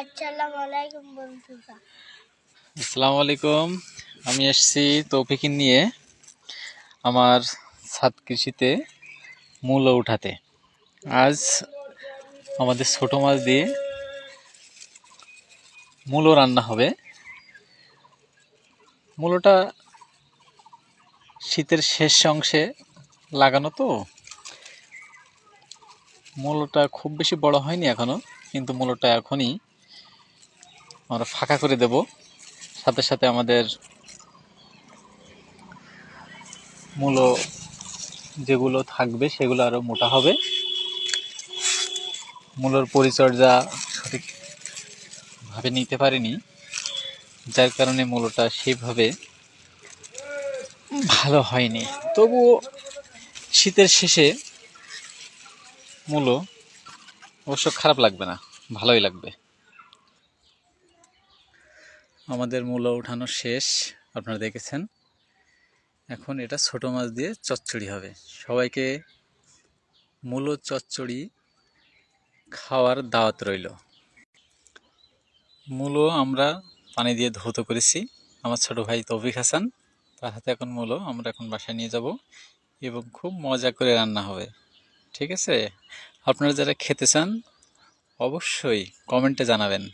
আসসালামু আলাইকুম বন্ধুরা। আসসালামু আলাইকুম। আমি এসেছি তৌফিকিন নিয়ে আমার ছাদ কৃষিতে মূলো উঠাতে। আজ আমাদের ছোট মাছ দিয়ে মূলো রান্না হবে। মূলোটা শীতের শেষ অংশে লাগানো তো, মূলোটা খুব বেশি বড় হয়নি এখনো, কিন্তু মূলোটা এখনই আমরা ফাঁকা করে দেব। সাথে সাথে আমাদের মূলো যেগুলো থাকবে সেগুলো আরো মোটা হবে। মূলোর পরিচর্যা সঠিকভাবে নিতে পারিনি, যার কারণে মূলোটা সেইভাবে ভালো হয়নি। তবুও শীতের শেষে মূলো অবশ্য খারাপ লাগবে না, ভালোই লাগবে। আমাদের মূলো উঠানো শেষ, আপনারা দেখেছেন। এখন এটা ছোট মাছ দিয়ে চচ্চড়ি হবে। সবাইকে মূলো চচ্চড়ি খাওয়ার দাওয়াত রইল। মূলো আমরা পানি দিয়ে ধৌত করেছি। আমার ছোট ভাই তৌফিক হাসান, তার হাতে এখন মূলো আমরা এখন বাসায় নিয়ে যাব এবং খুব মজা করে রান্না হবে। ঠিক আছে, আপনারা যারা খেতে চান অবশ্যই কমেন্টে জানাবেন।